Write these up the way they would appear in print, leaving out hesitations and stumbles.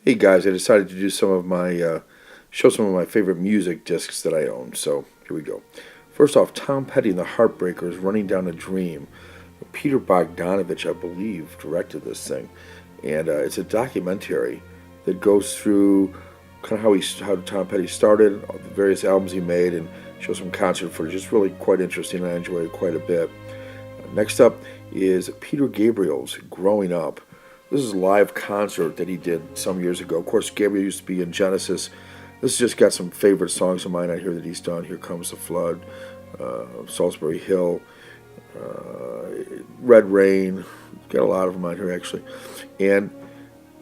Hey guys, I decided to do some of my show some of my favorite music discs that I own. So here we go. First off, Tom Petty and the Heartbreakers, "Running Down a Dream." Peter Bogdanovich, I believe, directed this thing, and it's a documentary that goes through kind of how Tom Petty started, all the various albums he made, and shows some concert footage. It's really quite interesting, and I enjoy it quite a bit. Next up is Peter Gabriel's "Growing Up." This is a live concert that he did some years ago. Of course, Gabriel used to be in Genesis. This has just got some favorite songs of mine out here that he's done. "Here Comes the Flood," "Salisbury Hill," "Red Rain." Got a lot of them on here actually, and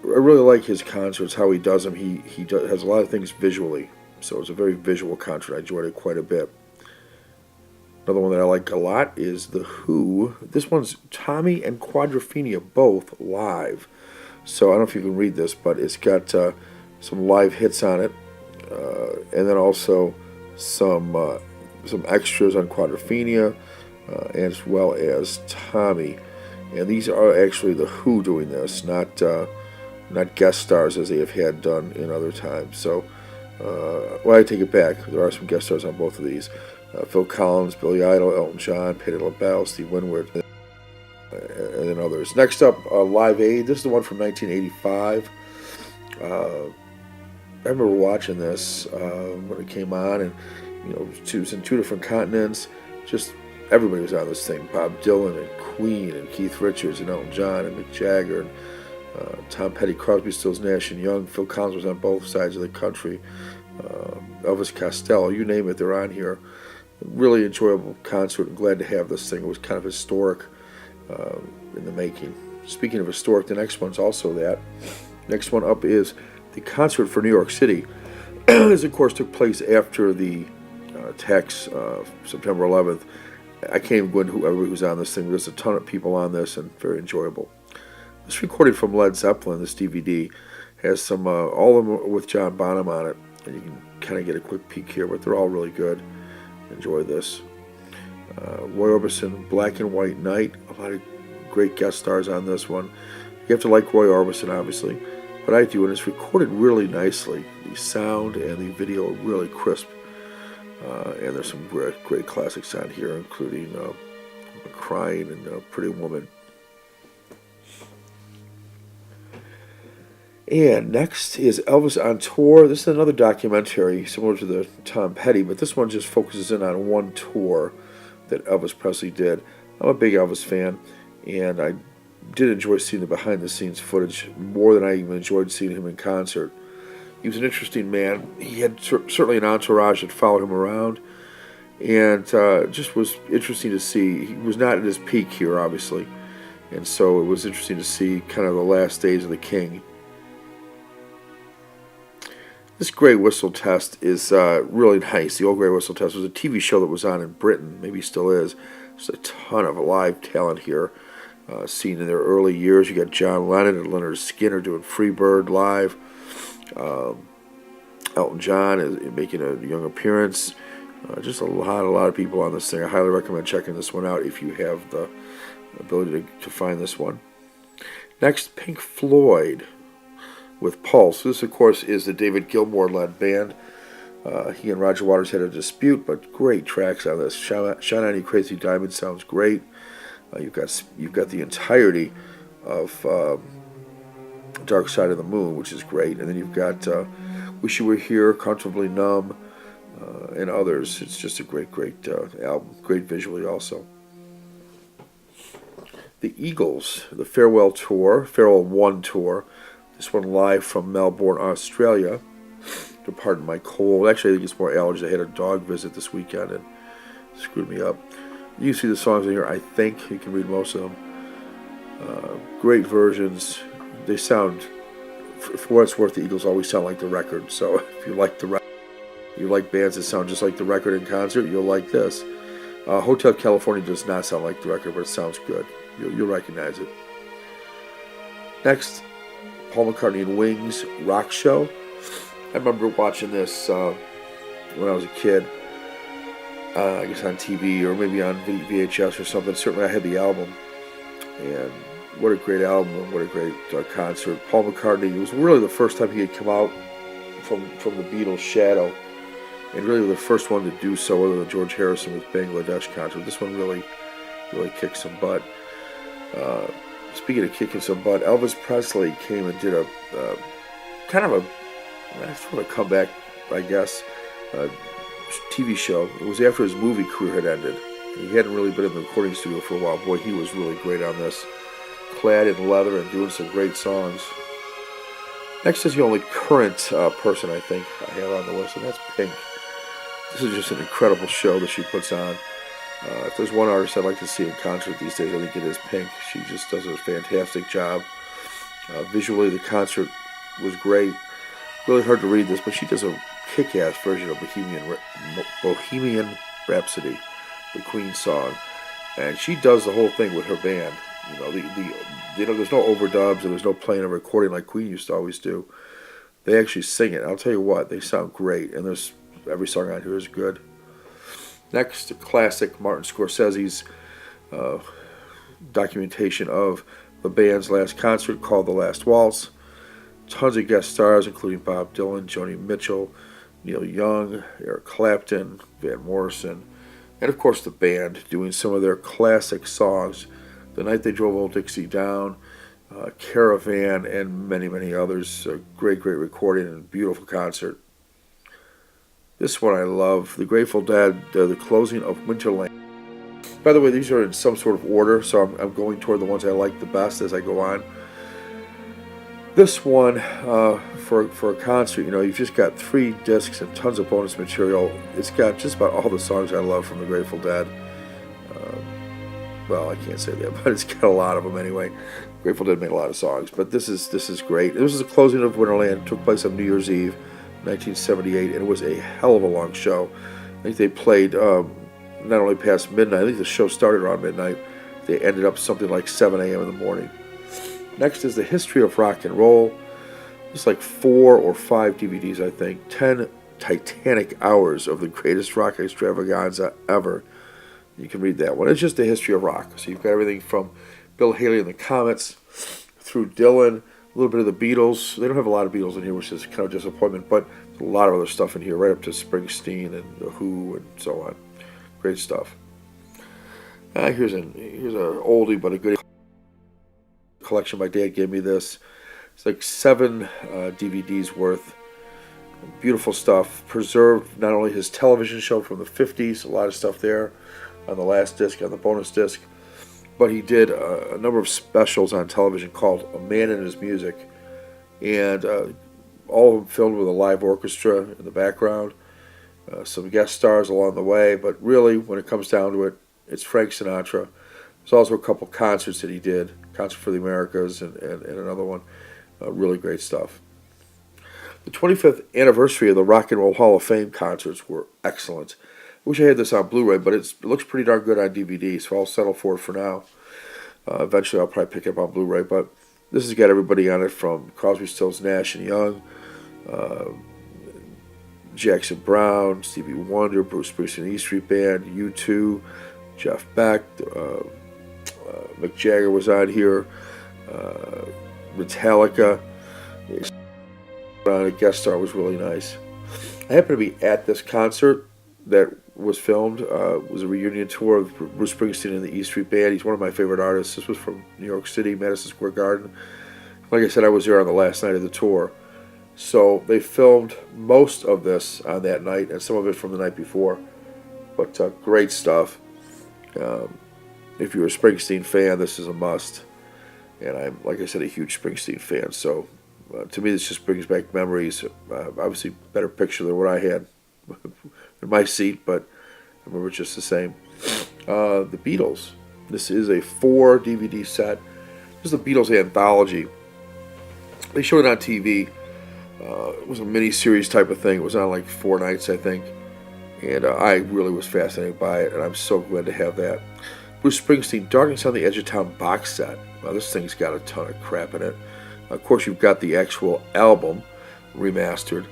I really like his concerts. How he does them. Has a lot of things visually, so it's a very visual concert. I enjoyed it quite a bit. Another one that I like a lot is The Who. This one's Tommy and Quadrophenia, both live. So I don't know if you can read this, but it's got some live hits on it, and then also some extras on Quadrophenia, as well as Tommy. And these are actually The Who doing this, not guest stars as they have had done in other times. So, well, I take it back. There are some guest stars on both of these. Phil Collins, Billy Idol, Elton John, Patti LaBelle, Steve Winwood, and then others. Next up, Live Aid. This is the one from 1985. I remember watching this when it came on, and it was in two different continents. Just everybody was on this thing. Bob Dylan and Queen and Keith Richards and Elton John and Mick Jagger and Tom Petty, Crosby, Stills, Nash and Young. Phil Collins was on both sides of the country. Elvis Costello, you name it, they're on here. Really enjoyable concert. I'm glad to have this thing. It was kind of historic in the making. Speaking of historic, the next one's also that. Next one up is the concert for New York City. This, of course, took place after the attacks of September 11th. I can't even go into whoever was on this thing. There's a ton of people on this and very enjoyable. This recording from Led Zeppelin, this DVD, has some, all of them with John Bonham on it. And you can kind of get a quick peek here, but they're all really good. Enjoy this. Roy Orbison, "Black and White Night." A lot of great guest stars on this one. You have to like Roy Orbison, obviously, but I do, and it's recorded really nicely. The sound and the video are really crisp, and there's some great classics on here, including "Crying" and "Pretty Woman." And next is Elvis on Tour. This is another documentary similar to the Tom Petty, but this one just focuses in on one tour that Elvis Presley did. I'm a big Elvis fan, and I did enjoy seeing the behind-the-scenes footage more than I even enjoyed seeing him in concert. He was an interesting man. He had certainly an entourage that followed him around, and just was interesting to see. He was not at his peak here, obviously, and so it was interesting to see kind of the last days of the King. This Grey Whistle Test is really nice. The Old Grey Whistle Test was a TV show that was on in Britain, maybe still is. There's a ton of live talent here, seen in their early years. You got John Lennon and Leonard Skinner doing "Freebird" live. Elton John is making a young appearance. Just a lot of people on this thing. I highly recommend checking this one out if you have the ability to find this one. Next, Pink Floyd with "Pulse." This, of course, is the David Gilmour-led band. He and Roger Waters had a dispute, but great tracks on this. "Shine On You Crazy Diamond" sounds great. You've got the entirety of "Dark Side of the Moon," which is great, and then you've got "Wish You Were Here," "Comfortably Numb," and others. It's just a great album. Great visually also. The Eagles, the Farewell Tour, Farewell 1 Tour. This one live from Melbourne, Australia. To pardon my cold. Actually, I think it's more allergies. I had a dog visit this weekend and screwed me up. You can see the songs in here. I think you can read most of them. Great versions. They sound, for what it's worth, the Eagles always sound like the record. So if you like the record, you like bands that sound just like the record in concert, you'll like this. Hotel California does not sound like the record, but it sounds good. You'll recognize it. Next, Paul McCartney and Wings, "Rock Show." I remember watching this when I was a kid, I guess on TV or maybe on VHS or something. Certainly I had the album, and what a great album and what a great concert. Paul McCartney, it was really the first time he had come out from the Beatles' shadow, and really the first one to do so, other than George Harrison with Bangladesh concert. This one really kicked some butt. Speaking of kicking some butt, Elvis Presley came and did a kind of a comeback, I guess, TV show. It was after his movie career had ended. He hadn't really been in the recording studio for a while. Boy, he was really great on this, clad in leather and doing some great songs. Next is the only current person I think I have on the list, and that's Pink. This is just an incredible show that she puts on. If there's one artist I'd like to see in concert these days, I think it is Pink. She just does a fantastic job. Visually, the concert was great. Really hard to read this, but she does a kick-ass version of Bohemian Rhapsody, the Queen song, and she does the whole thing with her band. There's no overdubs and there's no playing a recording like Queen used to always do. They actually sing it. I'll tell you what, they sound great, and every song on here is good. Next, a classic, Martin Scorsese's documentation of the band's last concert called The Last Waltz. Tons of guest stars, including Bob Dylan, Joni Mitchell, Neil Young, Eric Clapton, Van Morrison, and of course the band doing some of their classic songs. The Night They Drove Old Dixie Down, Caravan, and many, many others. A great recording and beautiful concert. This one I love, The Grateful Dead, the closing of Winterland. By the way, these are in some sort of order, so I'm going toward the ones I like the best as I go on. This one, for a concert, you've just got 3 discs and tons of bonus material. It's got just about all the songs I love from the Grateful Dead. Well, I can't say that, but it's got a lot of them anyway. Grateful Dead made a lot of songs, but this is great. This is the closing of Winterland. It took place on New Year's Eve, 1978, and it was a hell of a long show. I think they played not only past midnight. I think the show started around midnight. They ended up something like 7 a.m. in the morning. Next is the history of rock and roll. It's like 4 or 5 DVDs, I think. 10 titanic hours of the greatest rock extravaganza ever. You can read that one. It's just the history of rock. So you've got everything from Bill Haley and the Comets through Dylan, a little bit of the Beatles. They don't have a lot of Beatles in here, which is kind of a disappointment, but a lot of other stuff in here, right up to Springsteen and The Who and so on. Great stuff. Here's an oldie but a good collection. My dad gave me this. It's like 7 DVDs worth. Beautiful stuff. Preserved not only his television show from the 50s, a lot of stuff there on the last disc, on the bonus disc, but he did a number of specials on television called A Man and His Music, and all of them filmed with a live orchestra in the background, some guest stars along the way, but really, when it comes down to it, it's Frank Sinatra. There's also a couple concerts that he did, Concert for the Americas and another one. Really great stuff. The 25th anniversary of the Rock and Roll Hall of Fame concerts were excellent. I wish I had this on Blu-ray, but it looks pretty darn good on DVD, so I'll settle for it for now. Eventually I'll probably pick it up on Blu-ray, but this has got everybody on it from Crosby, Stills, Nash and Young, Jackson Browne, Stevie Wonder, Bruce Springsteen, E Street Band, U2, Jeff Beck, Mick Jagger was on here, Metallica. A guest star was really nice. I happened to be at this concert that was filmed. It was a reunion tour of Bruce Springsteen and the E Street Band. He's one of my favorite artists. This was from New York City, Madison Square Garden. Like I said, I was there on the last night of the tour. So they filmed most of this on that night and some of it from the night before. But great stuff. If you're a Springsteen fan, this is a must. And I'm, like I said, a huge Springsteen fan. So to me, this just brings back memories. Obviously, better picture than what I had in my seat, but I remember just the same. The Beatles. This is a 4 DVD set. This is the Beatles anthology. They showed it on TV. It was a mini-series type of thing. It was on like 4 nights, I think. And I really was fascinated by it, and I'm so glad to have that. Bruce Springsteen, Darkness on the Edge of Town box set. Well, this thing's got a ton of crap in it. Of course, you've got the actual album remastered,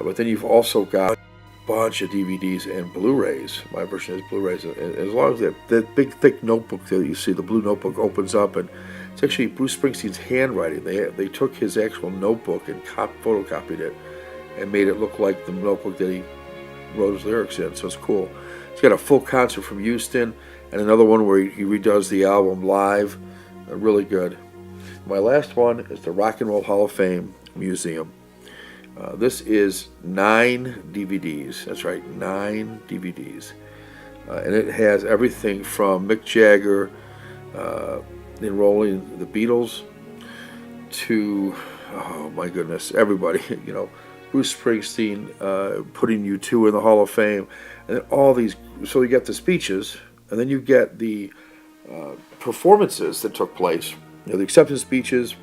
but then you've also got a bunch of DVDs and Blu-rays. My version is Blu-rays. As long as that big, thick notebook that you see, the blue notebook opens up, and It's actually Bruce Springsteen's handwriting. They took his actual notebook and photocopied it and made it look like the notebook that he wrote his lyrics in. So it's cool. He's got a full concert from Houston and another one where he redoes the album live. Really good. My last one is the Rock and Roll Hall of Fame Museum. This is 9 DVDs. That's right, 9 DVDs. And it has everything from Mick Jagger enrolling the Beatles to, oh my goodness, everybody. Bruce Springsteen putting U2 in the Hall of Fame. And then all these, so you get the speeches, and then you get the performances that took place. The acceptance speeches,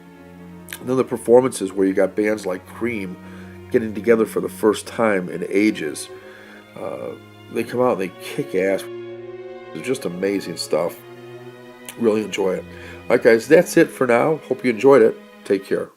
and then the performances where you got bands like Cream getting together for the first time in ages. They come out and they kick ass. It's just amazing stuff. Really enjoy it. All right, guys, that's it for now. Hope you enjoyed it. Take care.